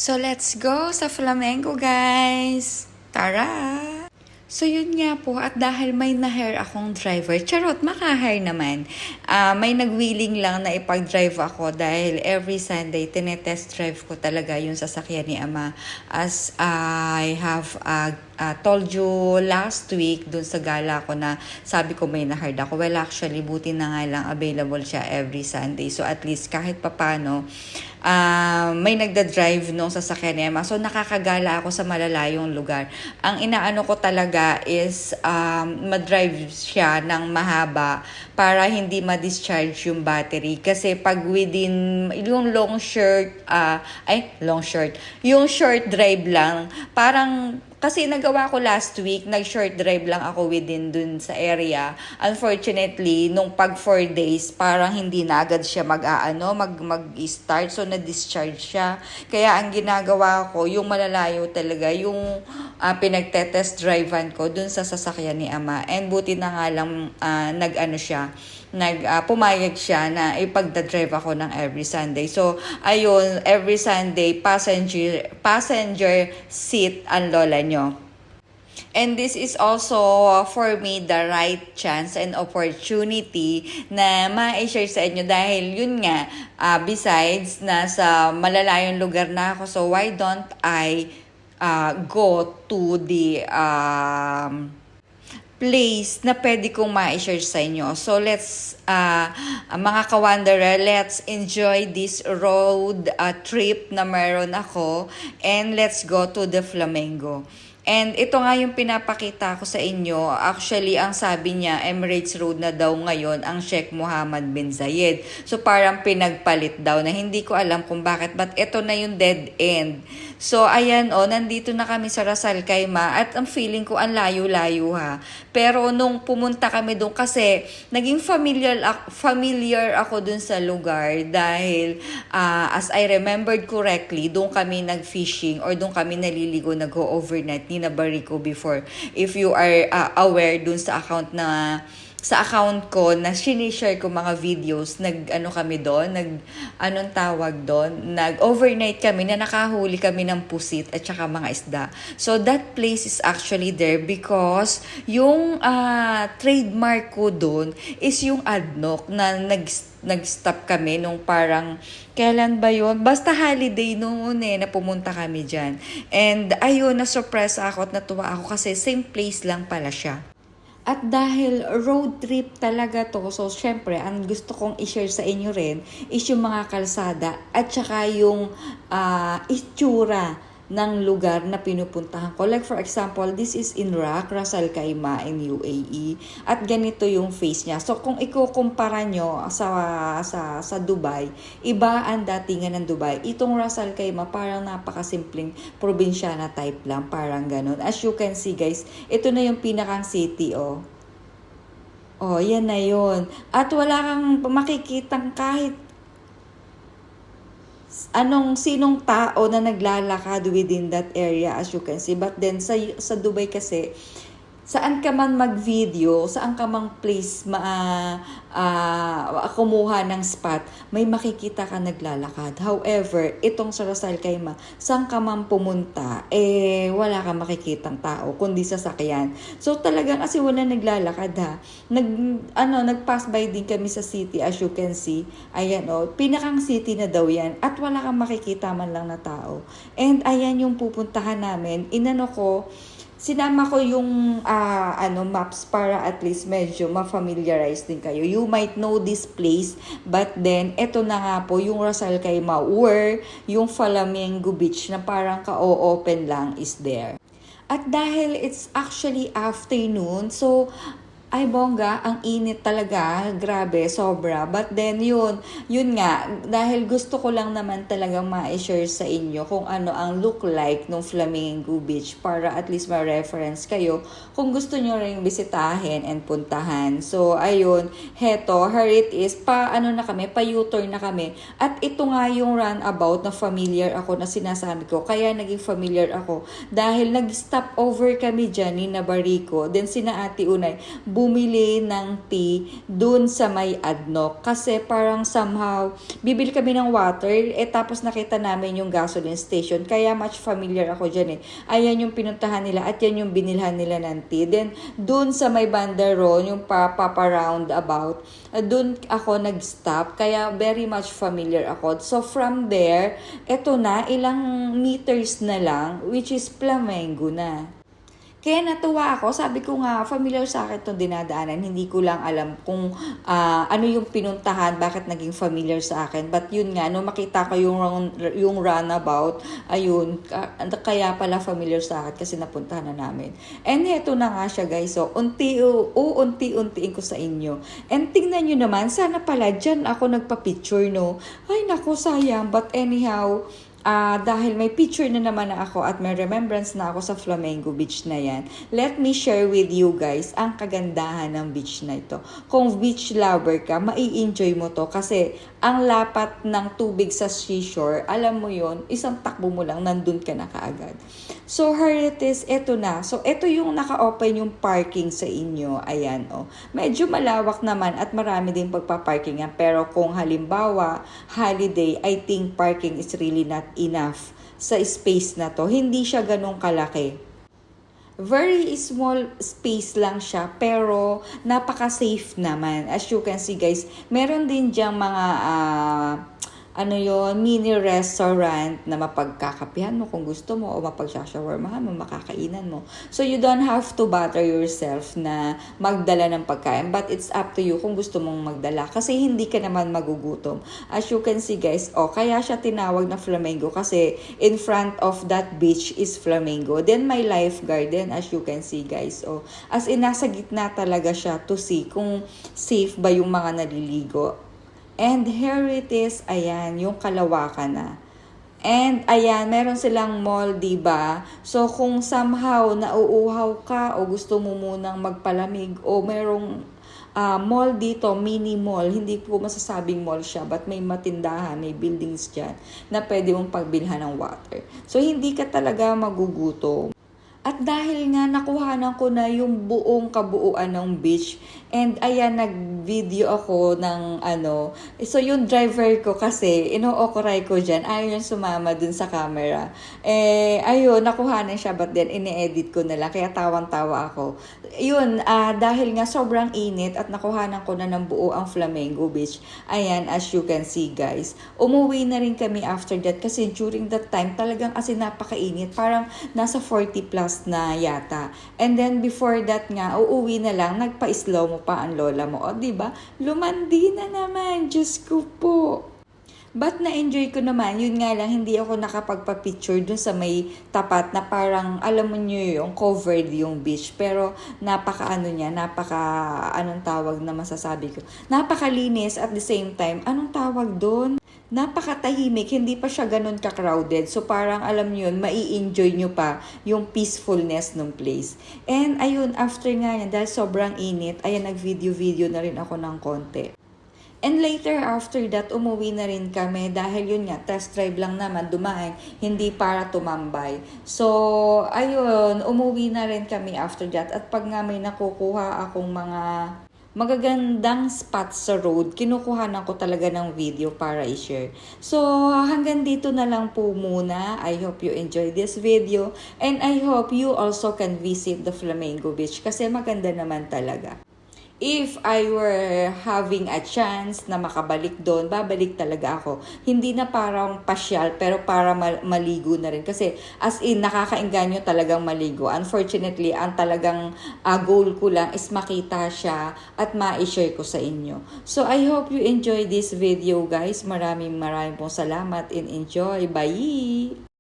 So let's go sa Flamengo, guys! Tara! So yun nga po, at dahil may na-hire akong driver, charot, maka-hire naman. May nag-willing lang na ipag-drive ako dahil every Sunday, tinetest drive ko talaga yung sasakyan ni Ama. As I have told you last week dun sa gala ko na sabi ko may na-hire ako. Well, actually, buti na nga lang available siya every Sunday. So at least kahit papano, may nagda-drive nung sasakyan ni Emma. So nakakagala ako sa malalayong lugar. Ang inaano ko talaga is ma-drive siya ng mahaba para hindi ma-discharge yung battery. Kasi pag within yung yung short drive lang, parang kasi nagawa ko last week, nag-short drive lang ako within dun sa area. Unfortunately, nung pag 4 days, parang hindi na agad siya mag-start. So, na-discharge siya. Kaya ang ginagawa ko, yung malalayo talaga, yung pinagte-test drivean ko dun sa sasakyan ni Ama. And buti na nga lang pumayag siya na ipagda-drive ako ng every Sunday. So, ayun, every Sunday, passenger seat ang lola nyo. And this is also for me the right chance and opportunity na ma-share sa inyo dahil yun nga, besides nasa malalayong lugar na ako, so why don't I go to the place na pwede kong ma-share sa inyo. So let's, mga ka-wanderer, let's enjoy this road trip na meron ako and let's go to the Flamengo. And ito nga yung pinapakita ko sa inyo. Actually, ang sabi niya, Emirates Road na daw ngayon ang Sheikh Mohammed bin Zayed. So parang pinagpalit daw na hindi ko alam kung bakit. But ito na yung dead end. So ayan nandito na kami sa Ras Al Khaimah at ang feeling ko ang layo-layo ha. Pero nung pumunta kami doon kasi naging familiar ako doon sa lugar dahil as I remembered correctly, doon kami nag-fishing or doon kami naliligo, nag-go overnight ni Barico before. If you are aware dun sa account ko na sinishare ko mga videos, nag-overnight kami na nakahuli kami ng pusit at saka mga isda. So that place is actually there because yung trademark ko dun is yung ADNOC na nag-stop kami nung parang, kailan ba yun? Basta holiday noon na pumunta kami dyan. And ayun, na-surprise ako at natuwa ako kasi same place lang pala siya. At dahil road trip talaga to, so syempre, ang gusto kong i-share sa inyo rin is yung mga kalsada at saka yung itsura ng lugar na pinupuntahan ko. Like for example, this is in Ras Al Khaimah in UAE at ganito yung face niya. So kung ikukumpara nyo sa Dubai, iba ang datingan ng Dubai. Itong Ras Al Khaimah parang napakasimpleng probinsya na type lang, parang ganun. As you can see guys, ito na yung pinakang city yan na yun. At wala kang makikitang kahit sinong tao na naglalakad within that area, as you can see. But then sa Dubai kasi, saan ka man mag-video, saan ka mang place kumuha ng spot, may makikita ka naglalakad. However, itong sa Ras Al Khaimah, saan ka man pumunta, wala kang makikitang tao, kundi sasakyan. So talagang kasi wala naglalakad ha. Nag-pass by din kami sa city, as you can see. Ayan pinakang city na daw yan. At wala kang makikita man lang na tao. And ayan yung pupuntahan namin. Sinama ko yung maps para at least medyo ma-familiarize din kayo. You might know this place, but then eto na nga po yung Ras Al Khaimah or yung Flamengo Beach na parang ka-open lang is there. At dahil it's actually afternoon, so ay bongga, ang init talaga, grabe, sobra. But then yun nga, dahil gusto ko lang naman talagang ma-share sa inyo kung ano ang look like ng Flamengo Beach para at least ma-reference kayo kung gusto nyo rin bisitahin and puntahan. So ayun, here it is, pa-U-turn na kami. At ito nga yung runabout na familiar ako na sinasabi ko, kaya naging familiar ako dahil nag-stop over kami dyan ni Barico, then sina Ate Unay, bumili ng tea dun sa may Adnoc. Kasi parang somehow, bibili kami ng water, tapos nakita namin yung gasoline station. Kaya much familiar ako dyan Ayan yung pinuntahan nila at yan yung binilhan nila ng tea. Then, dun sa may bandaron, yung papa roundabout, dun ako nag-stop. Kaya very much familiar ako. So, from there, eto na, ilang meters na lang, which is Flamengo na. Kaya natuwa ako, sabi ko nga, familiar sa akin itong dinadaanan, hindi ko lang alam kung ano yung pinuntahan, bakit naging familiar sa akin. But yun nga, no, makita ko yung runabout, ayun, kaya pala familiar sa akin kasi napuntahan na namin. And heto na nga siya guys, so unti-untiin ko sa inyo. And tingnan nyo naman, sana pala dyan ako nagpa-picture, no? Ay naku, sayang, but anyhow, dahil may picture na naman na ako at may remembrance na ako sa Flamengo Beach na yan, let me share with you guys ang kagandahan ng beach na ito. Kung beach lover ka, mai-enjoy mo to kasi ang lapat ng tubig sa seashore, alam mo yon, isang takbo mo lang, nandun ka na kaagad. So, here it is, eto na. So, eto yung naka-open yung parking sa inyo. Ayan, Medyo malawak naman at marami din pagpa-parkingan. Pero kung halimbawa, holiday, I think parking is really not enough sa space na to. Hindi siya ganun kalaki. Very small space lang siya, pero napaka-safe naman. As you can see guys, meron din diyang mga mini restaurant na mapagkakapihan mo kung gusto mo o mapagsashawarmahan mo, makakainan mo. So you don't have to bother yourself na magdala ng pagkain, but it's up to you kung gusto mong magdala kasi hindi ka naman magugutom. As you can see guys, kaya siya tinawag na Flamengo kasi in front of that beach is Flamengo. Then may life garden, as you can see guys. As in nasa gitna talaga siya to see kung safe ba yung mga naliligo. And here it is, ayan, yung kalawakan na. And ayan, meron silang mall, diba? So kung somehow nauuhaw ka o gusto mo munang magpalamig o merong mall dito, mini mall, hindi po masasabing mall siya, but may matindahan, may buildings dyan na pwede mong pagbilhan ng water. So hindi ka talaga magugutom. At dahil nga nakuhanan ko na yung buong kabuuan ng beach, and ayan, nag-video ako ng so yung driver ko kasi, ino-okoray ko dyan, ayaw yung sumama dun sa camera. Ayun, nakuhanan siya, but then ini-edit ko na lang, kaya tawang-tawa ako. Yun, dahil nga sobrang init at nakuhanan ko na ng buo ang Flamengo Beach, ayan, as you can see guys. Umuwi na rin kami after that kasi during that time, talagang kasi napakainit, parang nasa 40 plus na yata. And then before that nga, uuwi na lang, nagpa-slow mo pa ang lola mo. Diba? Lumandi na naman. Diyos ko po. But na-enjoy ko naman, yun nga lang, hindi ako nakapagpa-picture dun sa may tapat na parang, alam mo nyo yung covered yung beach. Pero anong tawag na masasabi ko? Napakalinis at the same time, anong tawag dun? Napakatahimik, hindi pa siya ganun ka-crowded. So parang alam niyo yun, mai-enjoy nyo pa yung peacefulness ng place. And ayun, after nga yan, dahil sobrang init, ayan, nag-video na rin ako ng konti. And later after that, umuwi na rin kami dahil yun nga, test drive lang naman, dumaan, hindi para tumambay. So, ayun, umuwi na rin kami after that. At pag nga may nakukuha akong mga magagandang spots sa road, kinukuhanan ko talaga ng video para i-share. So, hanggang dito na lang po muna. I hope you enjoy this video and I hope you also can visit the Flamengo Beach kasi maganda naman talaga. If I were having a chance na makabalik doon, babalik talaga ako. Hindi na parang pasyal, pero para maligo na rin. Kasi as in, nakakaengganyo talagang maligo. Unfortunately, ang talagang goal ko lang is makita siya at ma-share ko sa inyo. So, I hope you enjoy this video, guys. Maraming pong salamat and enjoy. Bye!